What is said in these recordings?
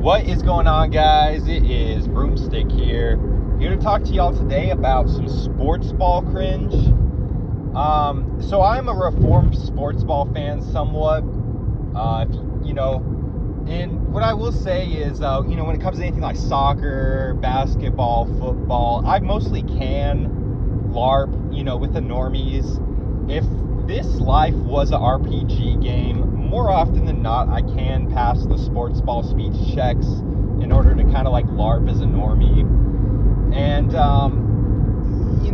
What is going on, guys? It is Broomstick here to talk to y'all today about some sports ball cringe. So I'm a reformed sports ball fan somewhat. And what I will say is, when it comes to anything like soccer, basketball, football, I mostly can LARP, with the normies. If this life was an RPG game, more often than not, I can pass the sports ball speech checks in order to kind of like LARP as a normie. And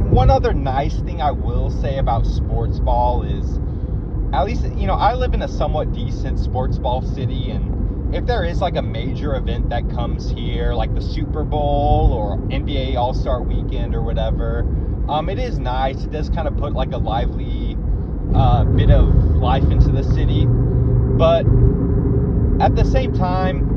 one other nice thing I will say about sports ball is, at least, I live in a somewhat decent sports ball city, and if there is like a major event that comes here, like the Super Bowl or NBA All-Star Weekend or whatever, it is nice. It does kind of put like a lively bit of life into the city. But at the same time,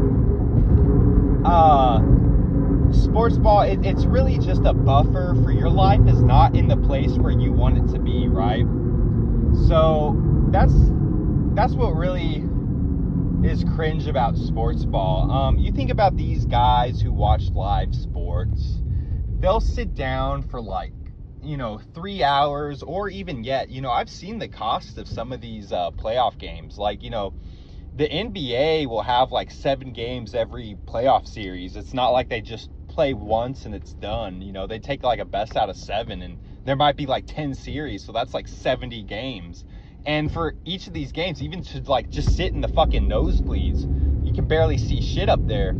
sports ball, it's really just a buffer for your life is not in the place where you want it to be, right? So that's what really is cringe about sports ball. You think about these guys who watch live sports, they'll sit down for like 3 hours, or even yet, I've seen the cost of some of these playoff games. Like, the NBA will have like 7 games every playoff series. It's not like they just play once and it's done. They take like a best out of 7, and there might be like 10 series, so that's like 70 games. And for each of these games, even to like just sit in the fucking nosebleeds, you can barely see shit up there.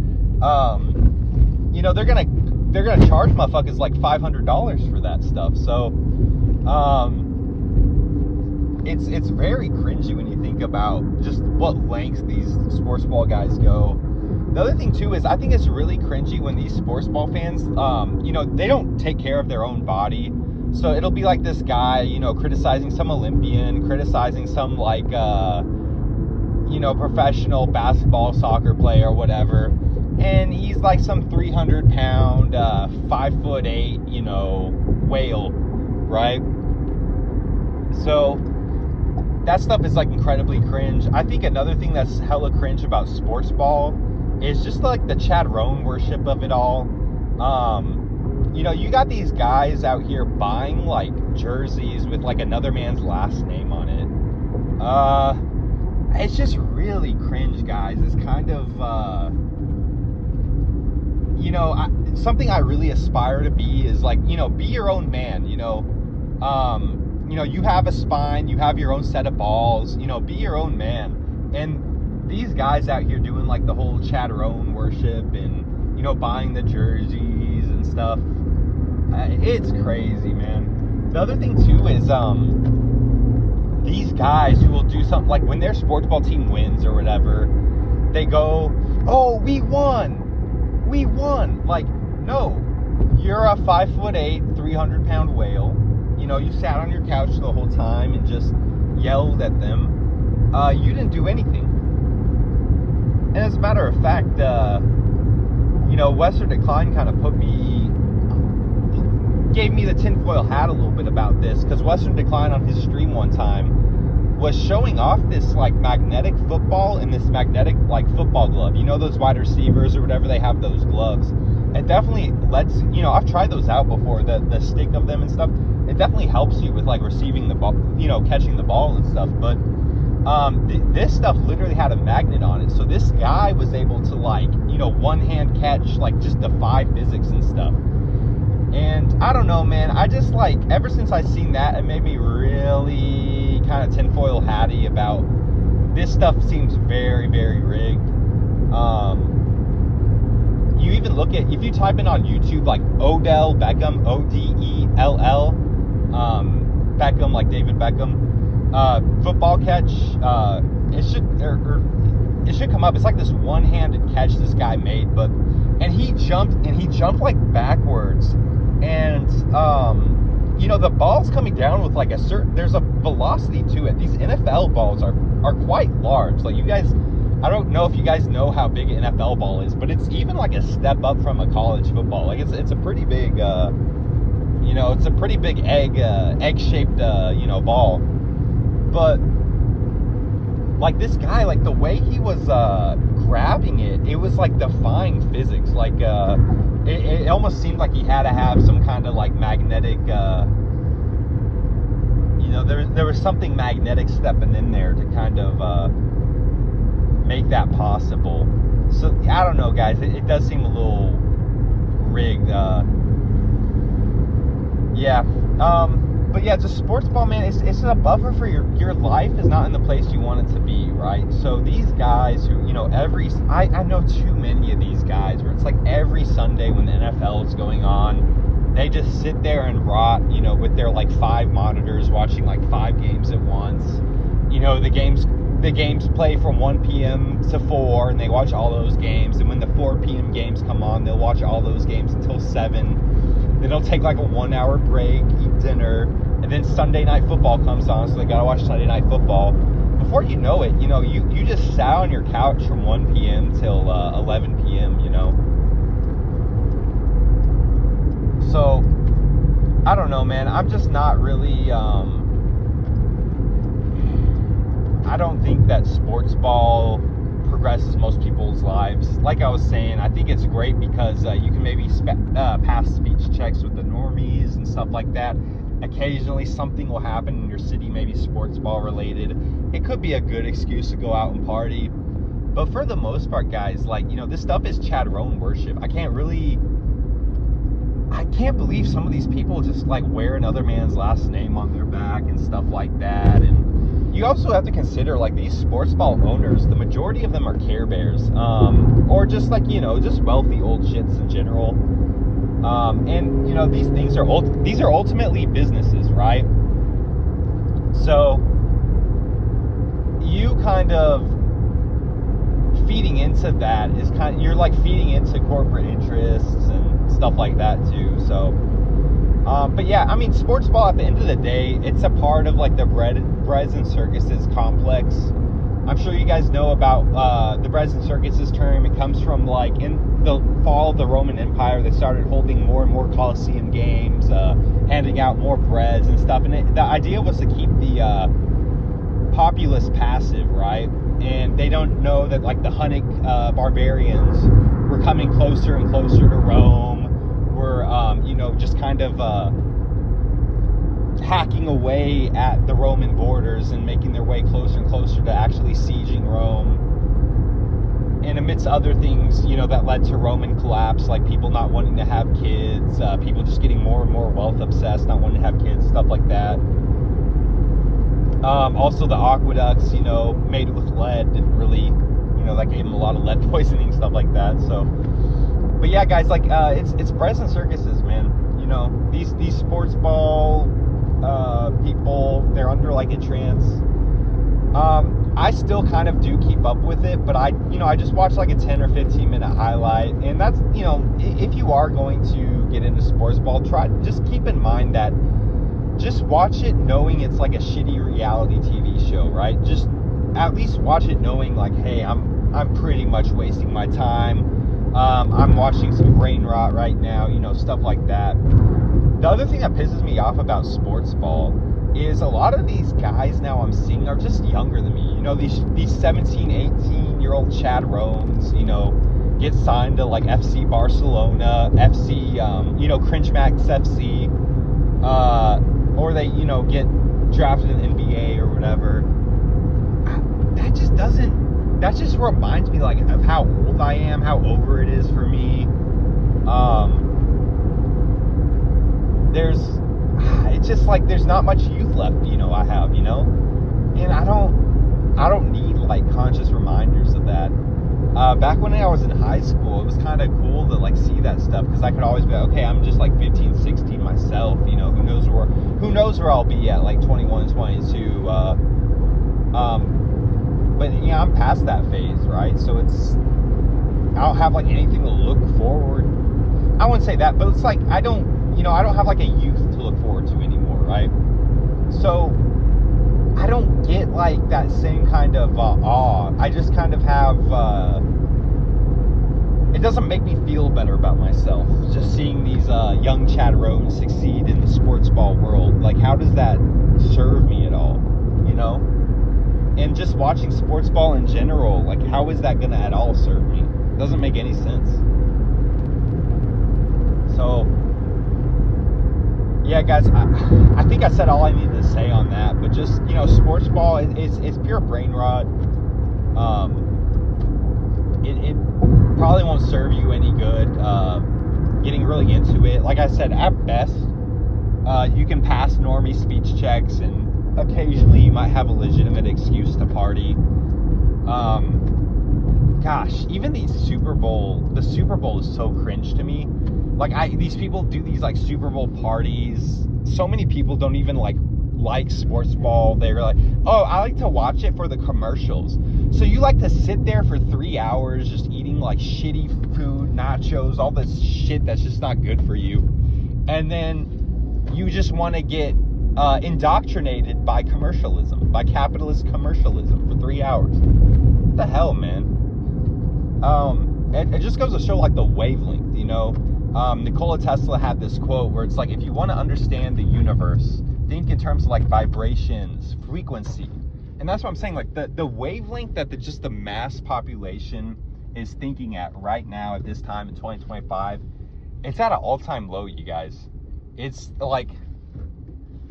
They're gonna charge motherfuckers like $500 for that stuff. So it's very cringy when you think about just what lengths these sports ball guys go. The other thing too is, I think it's really cringy when these sports ball fans, they don't take care of their own body. So it'll be like this guy, criticizing some Olympian, criticizing some like professional basketball, soccer player or whatever. And he's like some 300-pound, 5'8", whale, right? So that stuff is like incredibly cringe. I think another thing that's hella cringe about sports ball is just like the Chad Roan worship of it all. You got these guys out here buying like jerseys with like another man's last name on it. It's just really cringe, guys. It's kind of something I really aspire to be is like, be your own man. You have a spine, you have your own set of balls, be your own man. And these guys out here doing like the whole Chad Roan worship and, buying the jerseys and stuff, it's crazy, man. The other thing too is, these guys who will do something like when their sports ball team wins or whatever, they go, "Oh, we won. Like, no, you're a 5'8", 300-pound whale. You sat on your couch the whole time and just yelled at them. You didn't do anything. And as a matter of fact, Western Decline kind of gave me the tinfoil hat a little bit about this, because Western Decline on his stream one time was showing off this like magnetic football and this magnetic like football glove. Those wide receivers or whatever, they have those gloves. It definitely lets, I've tried those out before, the stick of them and stuff. It definitely helps you with like receiving the ball, catching the ball and stuff. But this stuff literally had a magnet on it. So this guy was able to like, one-hand catch, like just defy physics and stuff. And I don't know, man, I just like, ever since I seen that, it made me really kind of tinfoil hatty about this stuff. Seems very, very rigged. You even look at, if you type in on YouTube like Odell Beckham, Odell, Beckham, like David Beckham, football catch, it should come up. It's like this one-handed catch this guy made, and he jumped like backwards, and the ball's coming down with like there's a velocity to it. These NFL balls are quite large. Like, you guys, I don't know if you guys know how big an NFL ball is, but it's even like a step up from a college football. Like, it's a pretty big, it's a pretty big egg-shaped, ball. But, like this guy, like the way he was grabbing it was like defying physics. Like it almost seemed like he had to have some kind of like magnetic, there was something magnetic stepping in there to kind of make that possible. So I don't know, guys. It does seem a little rigged. But yeah, just sports ball, man. It's a buffer for your life is not in the place you want it to be, right? So these guys who, I know too many of these guys where it's like every Sunday when the NFL is going on, they just sit there and rot, with their like 5 monitors watching like 5 games at once. The games play from 1 p.m. to 4, and they watch all those games. And when the 4 p.m. games come on, they'll watch all those games until 7. Then they'll take like a 1-hour break, eat dinner, and then Sunday night football comes on, so they gotta watch Sunday night football. Before you know it, you just sat on your couch from 1 p.m. till 11 p.m., So, I don't know, man. I'm just not really, I don't think that sports ball progresses most people's lives. Like I was saying, I think it's great because you can maybe pass speech checks with the normies and stuff like that. Occasionally something will happen in your city, maybe sports ball related. It could be a good excuse to go out and party. But for the most part, guys, like, this stuff is Chad Roan worship. I can't believe some of these people just like wear another man's last name on their back and stuff like that. And you also have to consider, like, these sports ball owners, the majority of them are Care Bears, or just like, just wealthy old shits in general. And these things are ultimately businesses, right? So you kind of feeding into that is you're like feeding into corporate interests and stuff like that too. So but yeah, I mean, sports ball at the end of the day, it's a part of like the Breads and Circuses complex. I'm sure you guys know about the Breads and Circuses term. It comes from like in the fall of the Roman Empire, they started holding more and more Colosseum games, handing out more breads and stuff. And the idea was to keep the populace passive, right? And they don't know that like the Hunnic barbarians were coming closer and closer to Rome. Were just kind of hacking away at the Roman borders and making their way closer and closer to actually sieging Rome. And amidst other things, that led to Roman collapse, like people not wanting to have kids, people just getting more and more wealth obsessed, not wanting to have kids, stuff like that. Also the aqueducts, made with lead didn't really, that gave them a lot of lead poisoning, stuff like that. So, but yeah, guys, like, it's Breads and Circuses, man. These sports ball people, they're under like a trance. I still kind of do keep up with it, but I just watch like a 10 or 15 minute highlight, and that's, if you are going to get into sports ball, just keep in mind that just watch it knowing it's like a shitty reality TV show, right? Just at least watch it knowing like, hey, I'm pretty much wasting my time. I'm watching some brain rot right now, stuff like that. The other thing that pisses me off about sports ball is a lot of these guys now I'm seeing are just younger than me. These 17, 18-year-old Chad Roans, get signed to like FC Barcelona, FC, Cringe Max FC, or they, get drafted in the NBA or whatever. That just reminds me like of how old I am, how over it is for me. It's just like there's not much youth left, I have, and I don't need like conscious reminders of that. Back when I was in high school, it was kind of cool to like see that stuff, because I could always be like, okay, I'm just like 15, 16 myself, who knows where I'll be at like 21, 22. But I'm past that phase, right? So I don't have like anything to look forward. I wouldn't say that, but it's like I don't have like a youth to look forward to anymore, right? So I don't get like that same kind of awe. I just kind of have, it doesn't make me feel better about myself just seeing these young Chad Roans succeed in the sports ball world. Like, how does that serve me at all, And just watching sports ball in general, like, how is that gonna at all serve me? It doesn't make any sense. So yeah, guys, I think I said all I needed to say on that. But just, sports ball, it's pure brain rot. It probably won't serve you any good. Getting really into it, like I said, at best, you can pass normie speech checks, and occasionally you might have a legitimate excuse to party. Gosh, even the Super Bowl is so cringe to me. Like, these people do these like Super Bowl parties. So many people don't even like sports ball. They're like, oh, I like to watch it for the commercials. So you like to sit there for 3 hours just eating like shitty food, nachos, all this shit that's just not good for you, and then you just want to get indoctrinated by commercialism, by capitalist commercialism for 3 hours. What the hell, man? It just goes to show like the wavelength, Nikola Tesla had this quote where it's like, if you want to understand the universe, think in terms of like vibrations, frequency. And that's what I'm saying, like the wavelength that the mass population is thinking at right now at this time in 2025, it's at an all-time low, you guys. It's like,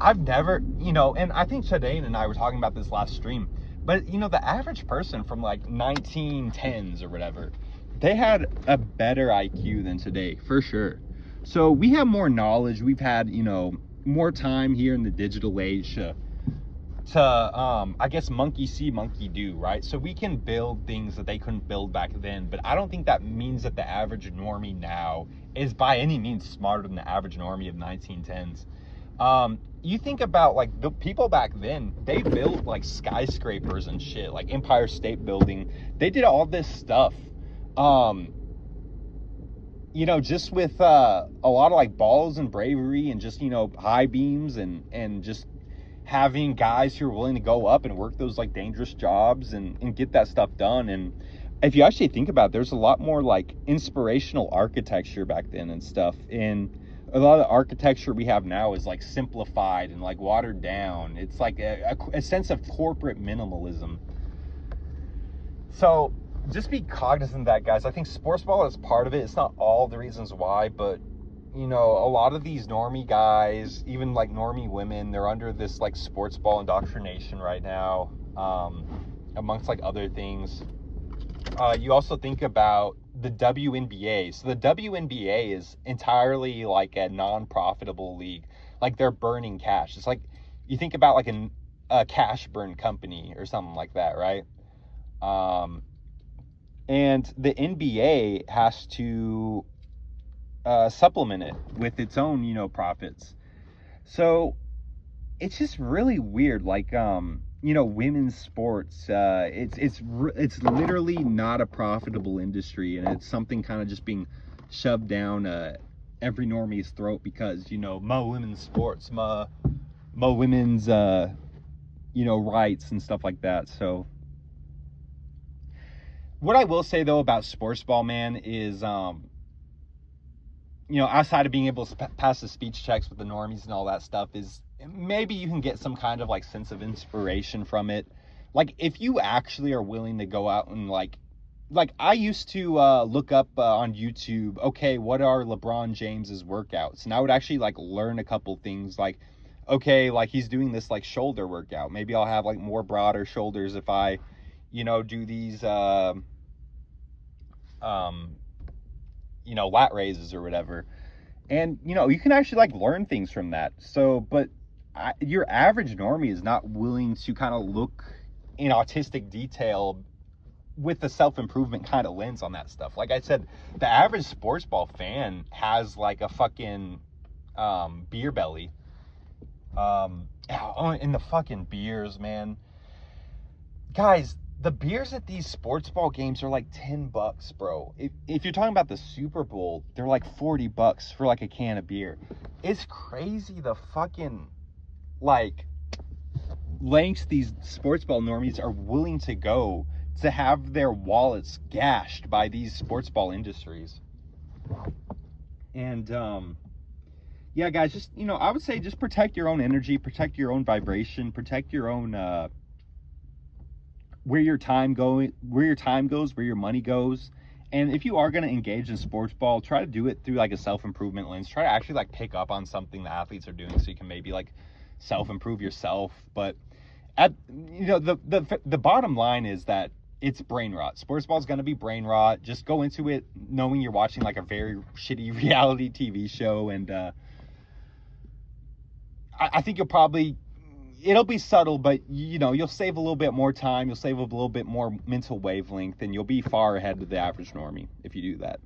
I've never, and I think Shadane and I were talking about this last stream, but the average person from like 1910s or whatever, they had a better IQ than today, for sure. So we have more knowledge. We've had, more time here in the digital age to I guess monkey see, monkey do, right? So we can build things that they couldn't build back then. But I don't think that means that the average normie now is by any means smarter than the average normie of 1910s. You think about like the people back then, they built like skyscrapers and shit, like Empire State Building. They did all this stuff, just with a lot of like balls and bravery and just, high beams and just having guys who are willing to go up and work those like dangerous jobs and get that stuff done. And if you actually think about it, there's a lot more like inspirational architecture back then and stuff. And a lot of the architecture we have now is like simplified and like watered down. It's like a sense of corporate minimalism. So just be cognizant of that, guys. I think sports ball is part of it. It's not all the reasons why, but a lot of these normie guys, even like normie women, they're under this like sports ball indoctrination right now, amongst like other things. You also think about the WNBA. So the WNBA is entirely like a non-profitable league. Like, they're burning cash. It's like, you think about like a cash burn company or something like that, right? And the NBA has to supplement it with its own, profits. So it's just really weird. Like, women's sports, it's literally not a profitable industry, and it's something kind of just being shoved down every normie's throat because, mo women's sports, mo women's, rights and stuff like that. So what I will say though about sports ball, man, is, outside of being able to pass the speech checks with the normies and all that stuff, is maybe you can get some kind of like sense of inspiration from it. Like, if you actually are willing to go out and like I used to look up on YouTube, okay, what are LeBron James's workouts? And I would actually like learn a couple things, like, okay, like he's doing this like shoulder workout. Maybe I'll have like more broader shoulders if I, do these lat raises or whatever. And you can actually like learn things from that. So, but your average normie is not willing to kind of look in autistic detail with the self-improvement kind of lens on that stuff. Like I said, the average sports ball fan has like a fucking beer belly. And the fucking beers, man. Guys, the beers at these sports ball games are like $10, bro. If you're talking about the Super Bowl, they're like $40 for like a can of beer. It's crazy the fucking like lengths these sports ball normies are willing to go to have their wallets gashed by these sports ball industries. And yeah, guys, just I would say just protect your own energy, protect your own vibration, protect your own where your time goes, where your money goes. And if you are going to engage in sports ball, try to do it through like a self-improvement lens. Try to actually like pick up on something the athletes are doing so you can maybe like self-improve yourself. But the bottom line is that it's brain rot. Sports ball is going to be brain rot. Just go into it knowing you're watching like a very shitty reality TV show, and I think it'll be subtle, but you'll save a little bit more time. You'll save a little bit more mental wavelength, and you'll be far ahead of the average normie if you do that.